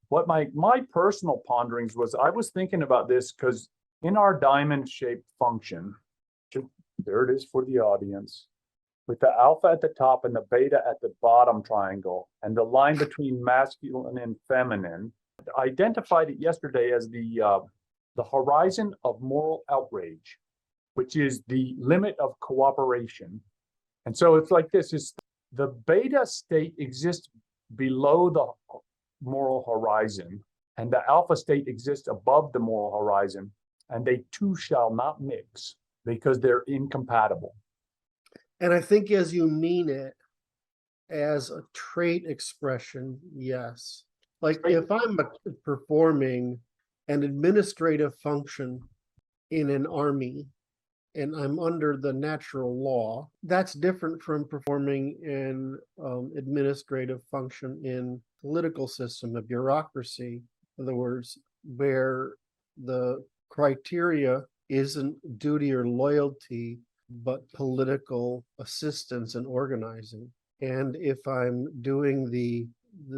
what my personal ponderings was, I was thinking about this because in our diamond shaped function, there it is for the audience, with the alpha at the top and the beta at the bottom triangle, and the line between masculine and feminine, I identified it yesterday as the horizon of moral outrage, which is the limit of cooperation. And so it's like this: is the beta state exists below the moral horizon, and the alpha state exists above the moral horizon, and they two shall not mix because they're incompatible. And I think as you mean it as a trait expression, yes. Like if I'm performing an administrative function in an army and I'm under the natural law, that's different from performing an administrative function in political system, a bureaucracy. In other words, where the criteria isn't duty or loyalty, but political assistance and organizing. And if I'm doing the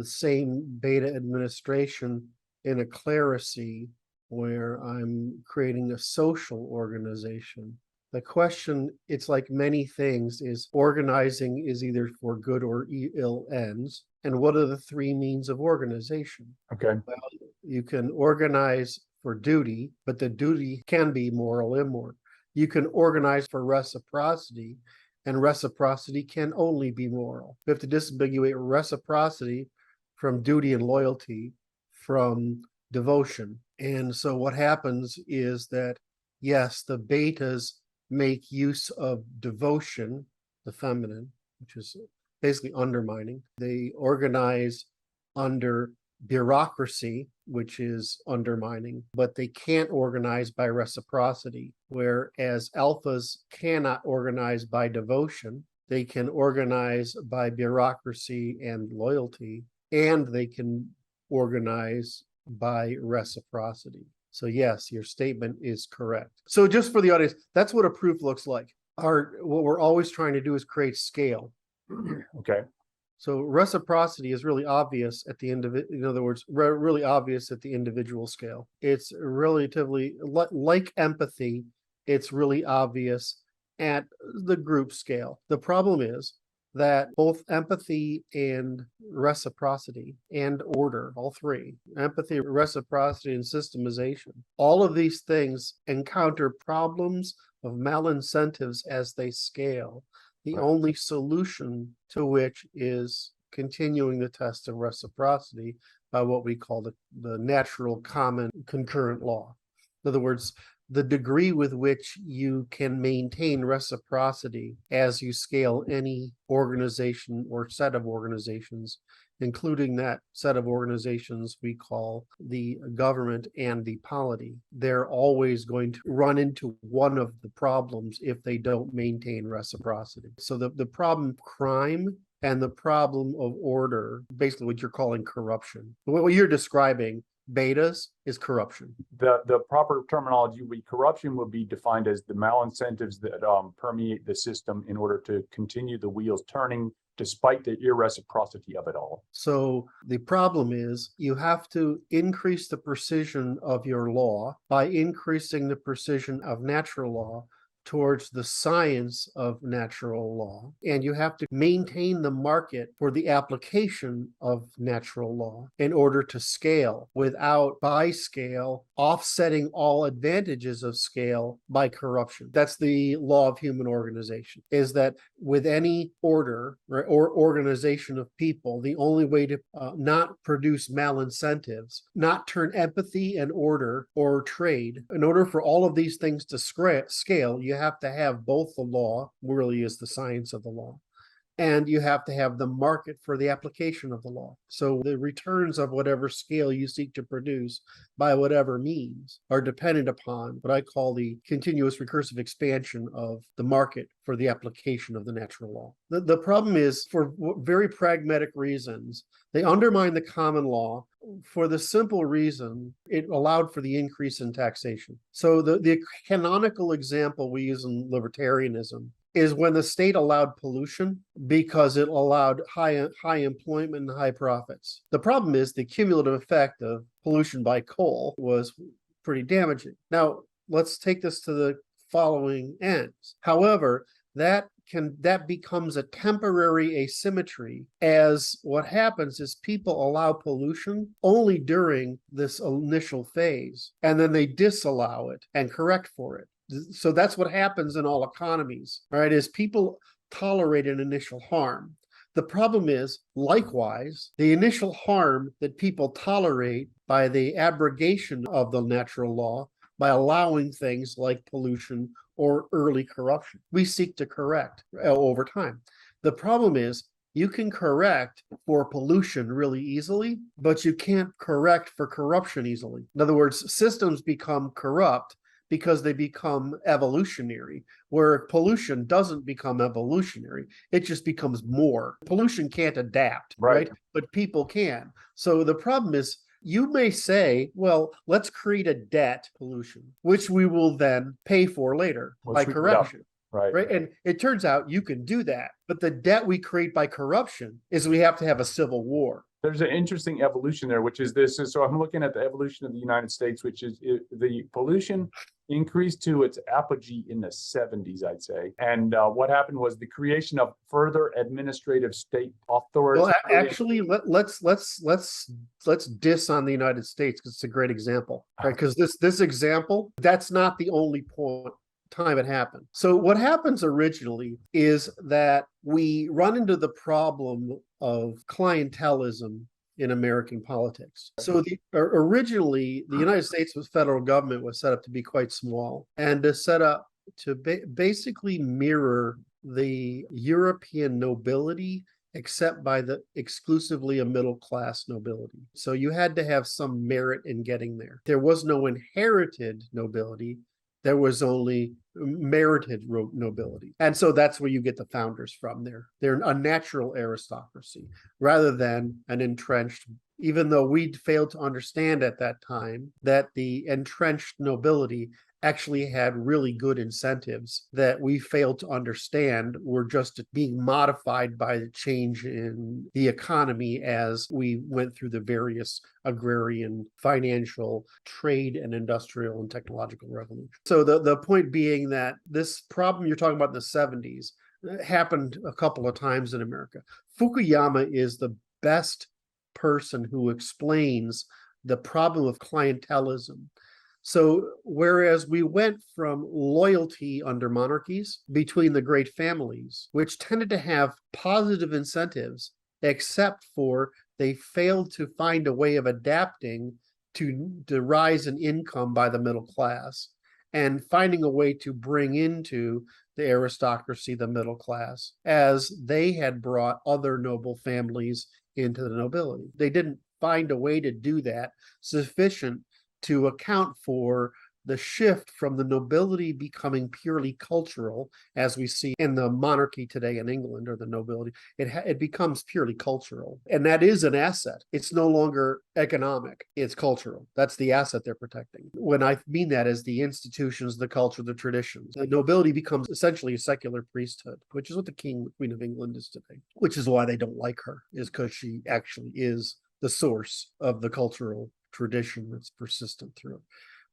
same beta administration in a clerisy where I'm creating a social organization, the question, it's like many things, is organizing is either for good or ill ends. And what are the three means of organization? Okay. Well, you can organize for duty, but the duty can be moral, immoral. You can organize for reciprocity, and reciprocity can only be moral. We have to disambiguate reciprocity from duty and loyalty from devotion. And so what happens is that, yes, the betas make use of devotion, the feminine, which is basically undermining. They organize under bureaucracy, which is undermining, but they can't organize by reciprocity, whereas alphas cannot organize by devotion. They can organize by bureaucracy and loyalty, and they can organize by reciprocity. So yes, your statement is correct. So just for the audience, that's what a proof looks like. What we're always trying to do is create scale. Okay. So reciprocity is really obvious at the in other words, really obvious at the individual scale. It's relatively like empathy. It's really obvious at the group scale. The problem is that both empathy and reciprocity and order, all three, empathy, reciprocity, and systemization, all of these things encounter problems of malincentives as they scale. The only solution to which is continuing the test of reciprocity by what we call the natural common concurrent law. In other words, the degree with which you can maintain reciprocity as you scale any organization or set of organizations, including that set of organizations we call the government and the polity. They're always going to run into one of the problems if they don't maintain reciprocity. So the problem of crime and the problem of order, basically what you're calling corruption. What you're describing, betas, is corruption. The proper terminology corruption would be defined as the malincentives that permeate the system in order to continue the wheels turning despite the irreciprocity of it all. So the problem is you have to increase the precision of your law by increasing the precision of natural law towards the science of natural law. And you have to maintain the market for the application of natural law in order to scale without, by scale, offsetting all advantages of scale by corruption. That's the law of human organization, is that with any order or organization of people, the only way to not produce malincentives, not turn empathy and order or trade, in order for all of these things to scale, you have to have both the law, really is the science of the law, and you have to have the market for the application of the law. So the returns of whatever scale you seek to produce by whatever means are dependent upon what I call the continuous recursive expansion of the market for the application of the natural law. The problem is, for very pragmatic reasons, they undermine the common law for the simple reason it allowed for the increase in taxation. So the canonical example we use in libertarianism is when the state allowed pollution because it allowed high employment and high profits. The problem is the cumulative effect of pollution by coal was pretty damaging. Now, let's take this to the following ends. However, that becomes a temporary asymmetry, as what happens is people allow pollution only during this initial phase, and then they disallow it and correct for it. So that's what happens in all economies, right? Is people tolerate an initial harm. The problem is, likewise, the initial harm that people tolerate by the abrogation of the natural law, by allowing things like pollution or early corruption, we seek to correct over time. The problem is, you can correct for pollution really easily, but you can't correct for corruption easily. In other words, systems become corrupt because they become evolutionary, where pollution doesn't become evolutionary. It just becomes more. Pollution can't adapt, right? But people can. So the problem is, you may say, well, let's create a debt pollution, which we will then pay for later by correction. Right. And it turns out you can do that. But the debt we create by corruption is we have to have a civil war. There's an interesting evolution there, which is this. So I'm looking at the evolution of the United States, which is the pollution increased to its apogee in the 70s, I'd say. And what happened was the creation of further administrative state authorities. Well, actually, let's diss on the United States because it's a great example, right? Because this example, that's not the only time it happened. So what happens originally is that we run into the problem of clientelism in American politics. So originally, the United States federal government was set up to be quite small and to set up to basically mirror the European nobility, except by exclusively a middle class nobility. So you had to have some merit in getting there. There was no inherited nobility. There was only merited nobility. And so that's where you get the founders from there. They're a natural aristocracy rather than an entrenched, even though we failed to understand at that time that the entrenched nobility actually had really good incentives that we failed to understand were just being modified by the change in the economy as we went through the various agrarian, financial, trade, and industrial and technological revolution. So the point being that this problem you're talking about in the 70s happened a couple of times in America. Fukuyama is the best person who explains the problem of clientelism. So whereas we went from loyalty under monarchies between the great families, which tended to have positive incentives, except for they failed to find a way of adapting to the rise in income by the middle class and finding a way to bring into the aristocracy the middle class, as they had brought other noble families into the nobility. They didn't find a way to do that sufficient to account for the shift from the nobility becoming purely cultural, as we see in the monarchy today in England, or the nobility. It becomes purely cultural, and that is an asset. It's no longer economic, it's cultural. That's the asset they're protecting. When I mean that as the institutions, the culture, the traditions, the nobility becomes essentially a secular priesthood, which is what the Queen of England is today, which is why they don't like her, is because she actually is the source of the cultural tradition that's persistent through.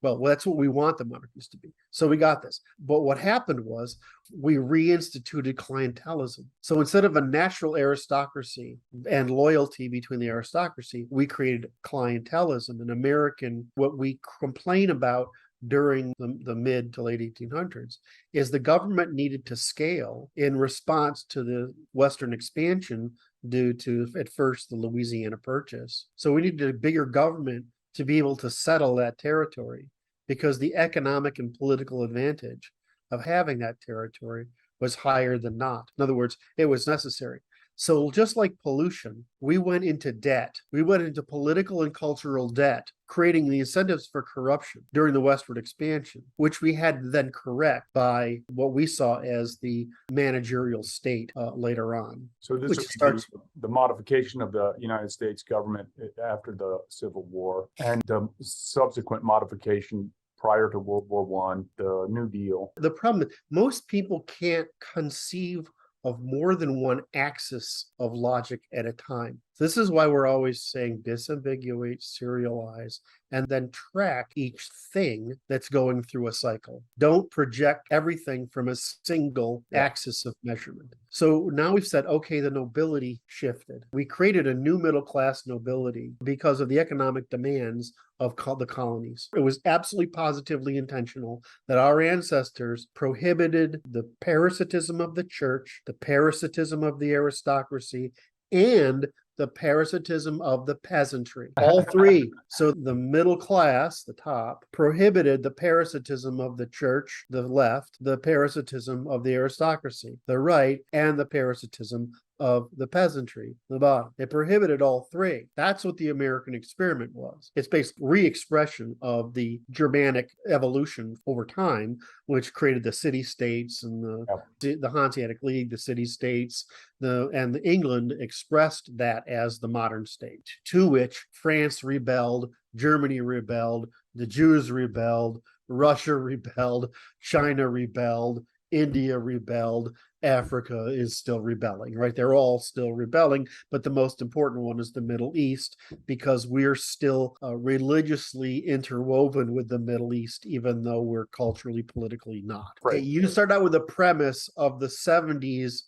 Well, that's what we want the monarchies to be. So we got this. But what happened was we reinstituted clientelism. So instead of a natural aristocracy and loyalty between the aristocracy, we created clientelism. An American, what we complain about during the mid to late 1800s is the government needed to scale in response to the Western expansion due to, at first, the Louisiana Purchase. So we needed a bigger government to be able to settle that territory, because the economic and political advantage of having that territory was higher than not. In other words, it was necessary. So just like pollution, we went into debt. We went into political and cultural debt, creating the incentives for corruption during the westward expansion, which we had to then correct by what we saw as the managerial state later on. So this starts the modification of the United States government after the Civil War, and the subsequent modification prior to World War One, the New Deal. The problem is most people can't conceive of more than one axis of logic at a time. This is why we're always saying disambiguate, serialize, and then track each thing that's going through a cycle. Don't project everything from a single axis of measurement. So now we've said, okay, the nobility shifted. We created a new middle class nobility because of the economic demands of the colonies. It was absolutely positively intentional that our ancestors prohibited the parasitism of the church, the parasitism of the aristocracy, and the parasitism of the peasantry. All three. So the middle class, the top, prohibited the parasitism of the church, the left, the parasitism of the aristocracy, the right, and the parasitism of the peasantry, the bottom. It prohibited all three. That's what the American experiment was. It's based re-expression of the Germanic evolution over time, which created the city-states and the Hanseatic League, the city-states, and England expressed that as the modern state, to which France rebelled, Germany rebelled, the Jews rebelled, Russia rebelled, China rebelled, India rebelled, Africa is still rebelling, right? They're all still rebelling, but the most important one is the Middle East because we're still religiously interwoven with the Middle East, even though we're culturally, politically not. Right. Okay, you start out with the premise of the 70s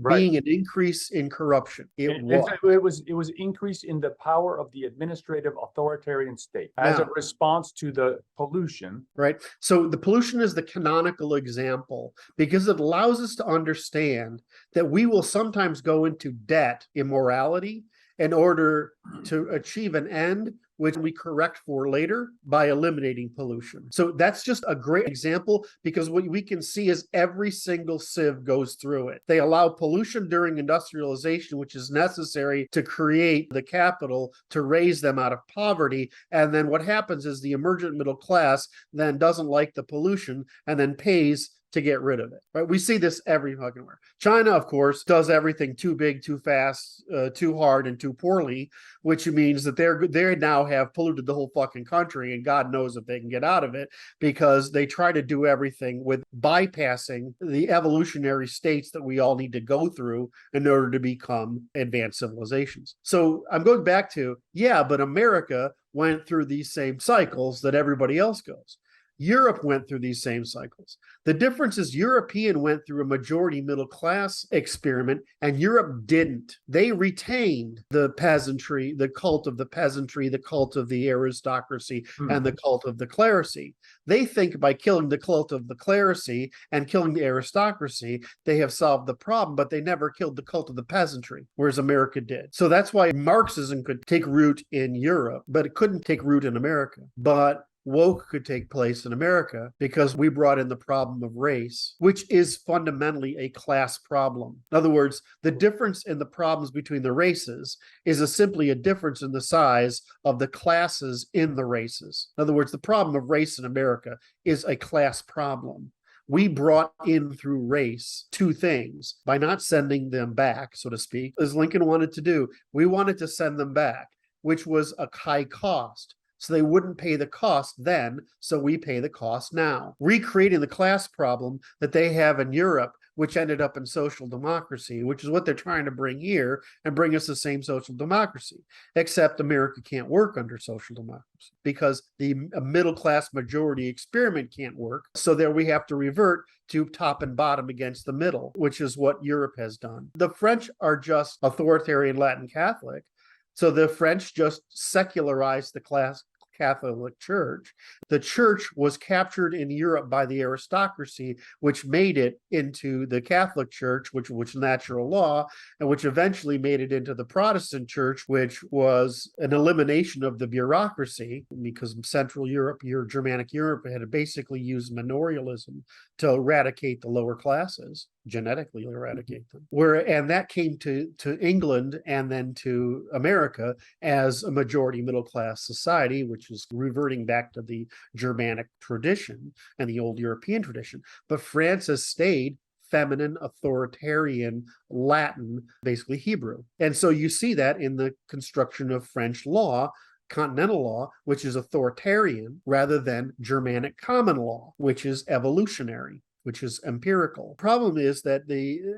being an increase in corruption. It was increase in the power of the administrative authoritarian state as a response to the pollution. Right. So the pollution is the canonical example because it allows us to understand that we will sometimes go into debt, immorality, in order to achieve an end which we correct for later by eliminating pollution. So that's just a great example because what we can see is every single sieve goes through it. They allow pollution during industrialization, which is necessary to create the capital to raise them out of poverty. And then what happens is the emergent middle class then doesn't like the pollution and then pays to get rid of it, right? We see this every fucking where. China, of course, does everything too big, too fast, too hard, and too poorly, which means that they now have polluted the whole fucking country, and God knows if they can get out of it because they try to do everything with bypassing the evolutionary states that we all need to go through in order to become advanced civilizations. So I'm going back to, but America went through these same cycles that everybody else goes. Europe went through these same cycles. The difference is European went through a majority middle class experiment and Europe didn't. They retained the peasantry, the cult of the peasantry, the cult of the aristocracy, and the cult of the clerisy. They think by killing the cult of the clerisy and killing the aristocracy, they have solved the problem, but they never killed the cult of the peasantry, whereas America did. So that's why Marxism could take root in Europe, but it couldn't take root in America. But woke could take place in America because we brought in the problem of race, which is fundamentally a class problem. In other words, the difference in the problems between the races is simply a difference in the size of the classes in the races. In other words, the problem of race in America is a class problem. We brought in through race two things by not sending them back, so to speak, as Lincoln wanted to do. We wanted to send them back, which was a high cost. So they wouldn't pay the cost then, so we pay the cost now. Recreating the class problem that they have in Europe, which ended up in social democracy, which is what they're trying to bring here and bring us the same social democracy. Except America can't work under social democracy because the middle class majority experiment can't work. So there we have to revert to top and bottom against the middle, which is what Europe has done. The French are just authoritarian Latin Catholic. So the French just secularized the Catholic Church. The church was captured in Europe by the aristocracy, which made it into the Catholic Church, which natural law, and which eventually made it into the Protestant Church, which was an elimination of the bureaucracy because Central Europe, Germanic Europe had basically used manorialism to eradicate the lower classes, genetically eradicate them. And that came to England and then to America as a majority middle class society, which is reverting back to the Germanic tradition and the old European tradition. But France has stayed feminine, authoritarian, Latin, basically Hebrew. And so you see that in the construction of French law continental law, which is authoritarian, rather than Germanic common law, which is evolutionary, which is empirical. Problem is that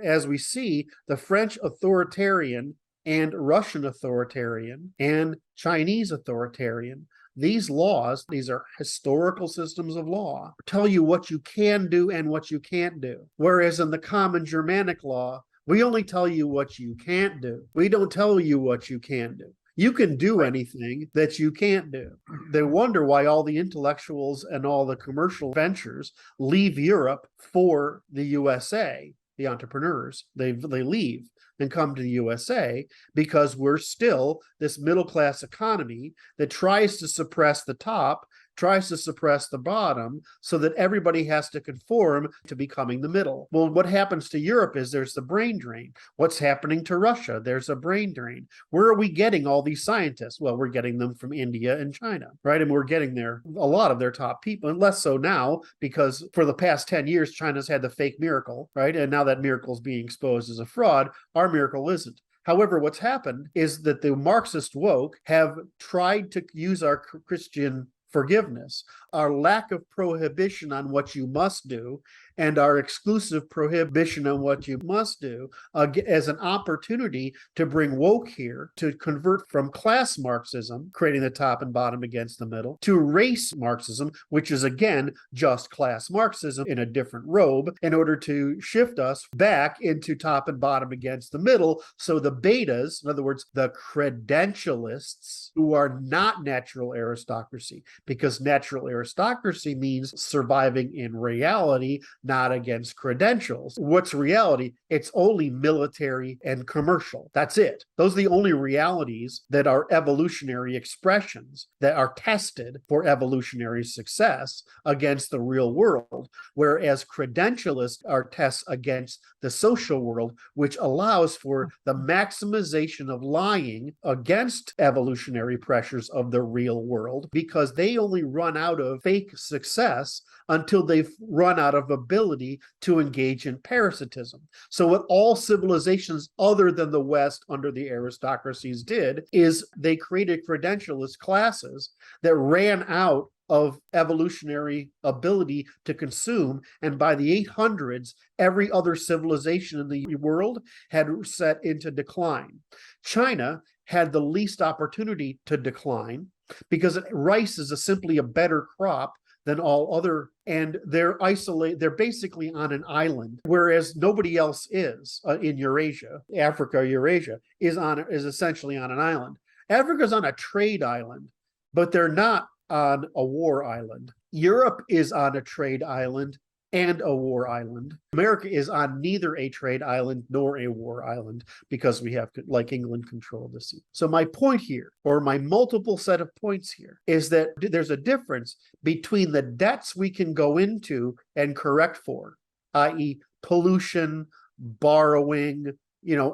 as we see, the French authoritarian and Russian authoritarian and Chinese authoritarian, these laws, these are historical systems of law, tell you what you can do and what you can't do. Whereas in the common Germanic law, we only tell you what you can't do. We don't tell you what you can do. You can do anything that you can't do. They wonder why all the intellectuals and all the commercial ventures leave Europe for the USA. The entrepreneurs, they leave and come to the USA because we're still this middle class economy that tries to suppress the top, tries to suppress the bottom, so that everybody has to conform to becoming the middle. Well, what happens to Europe is there's the brain drain. What's happening to Russia? There's a brain drain. Where are we getting all these scientists? Well, we're getting them from India and China, right? And we're getting a lot of their top people, and less so now, because for the past 10 years, China's had the fake miracle, right? And now that miracle is being exposed as a fraud. Our miracle isn't. However, what's happened is that the Marxist woke have tried to use our Christian forgiveness, our lack of prohibition on what you must do, and our exclusive prohibition on what you must do as an opportunity to bring woke here, to convert from class Marxism, creating the top and bottom against the middle, to race Marxism, which is again just class Marxism in a different robe, in order to shift us back into top and bottom against the middle. So the betas, in other words, the credentialists, who are not natural aristocracy, because natural aristocracy means surviving in reality, not against credentials. What's reality? It's only military and commercial. That's it. Those are the only realities that are evolutionary expressions that are tested for evolutionary success against the real world, whereas credentialists are tests against the social world, which allows for the maximization of lying against evolutionary pressures of the real world, because they only run out of fake success until they've run out of ability to engage in parasitism. So what all civilizations other than the West under the aristocracies did is they created credentialist classes that ran out of evolutionary ability to consume. And by the 800s, every other civilization in the world had set into decline. China had the least opportunity to decline because rice is simply a better crop than all other, and they're isolated. They're basically on an island, whereas nobody else is in Eurasia. Eurasia is essentially on an island. Africa's on a trade island, but they're not on a war island. Europe is on a trade island and a war island. America is on neither a trade island nor a war island, because we have, like England, control the sea. So my point here, or my multiple set of points here, is that there's a difference between the debts we can go into and correct for, i.e. pollution, borrowing,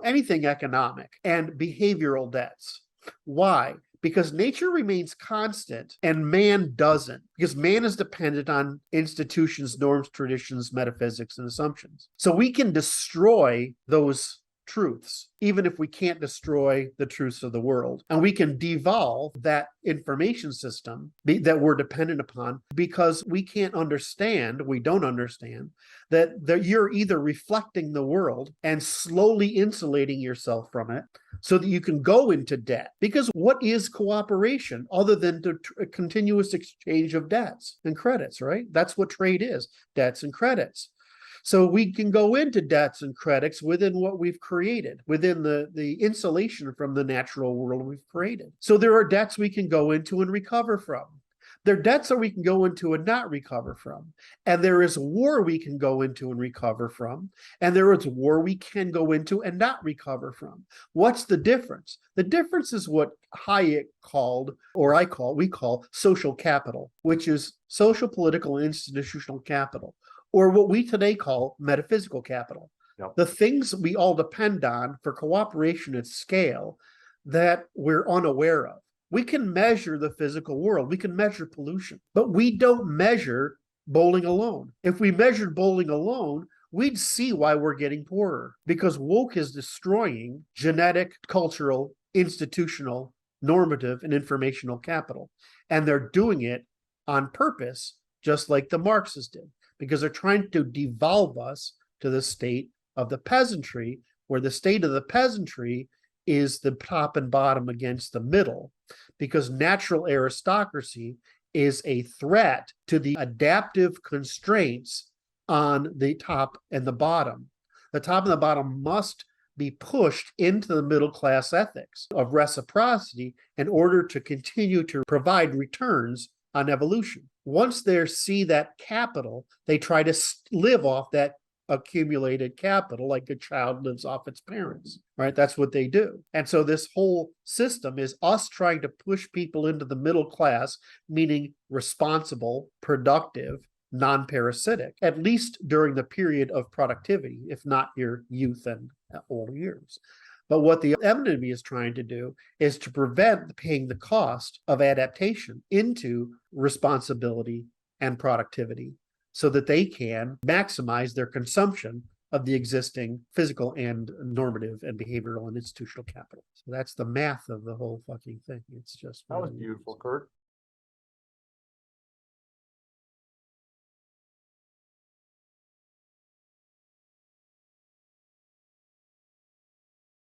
anything economic, and behavioral debts. Why? Because nature remains constant and man doesn't, because man is dependent on institutions, norms, traditions, metaphysics, and assumptions. So we can destroy those truths, even if we can't destroy the truths of the world. And we can devolve that information system that we're dependent upon, because we don't understand that you're either reflecting the world and slowly insulating yourself from it so that you can go into debt. Because what is cooperation other than a continuous exchange of debts and credits, right? That's what trade is, debts and credits. So we can go into debts and credits within what we've created, within the insulation from the natural world we've created. So there are debts we can go into and recover from. There are debts that we can go into and not recover from. And there is war we can go into and recover from. And there is war we can go into and not recover from. What's the difference? The difference is what Hayek called, or we call social capital, which is social, political, and institutional capital, or what we today call metaphysical capital. Yep. The things we all depend on for cooperation at scale that we're unaware of. We can measure the physical world. We can measure pollution, but we don't measure bowling alone. If we measured bowling alone, we'd see why we're getting poorer, because woke is destroying genetic, cultural, institutional normative, and informational capital. And they're doing it on purpose, just like the Marxists did, because they're trying to devolve us to the state of the peasantry, where the state of the peasantry is the top and bottom against the middle, because natural aristocracy is a threat to the adaptive constraints on the top and the bottom. The top and the bottom must be pushed into the middle class ethics of reciprocity in order to continue to provide returns on evolution. Once they see that capital, they try to live off that accumulated capital like a child lives off its parents, right? That's what they do. And so this whole system is us trying to push people into the middle class, meaning responsible, productive, non-parasitic, at least during the period of productivity, if not your youth and older years. But what the enemy is trying to do is to prevent paying the cost of adaptation into responsibility and productivity, so that they can maximize their consumption of the existing physical and normative and behavioral and institutional capital. So that's the math of the whole fucking thing. It's just That was beautiful, Kurt.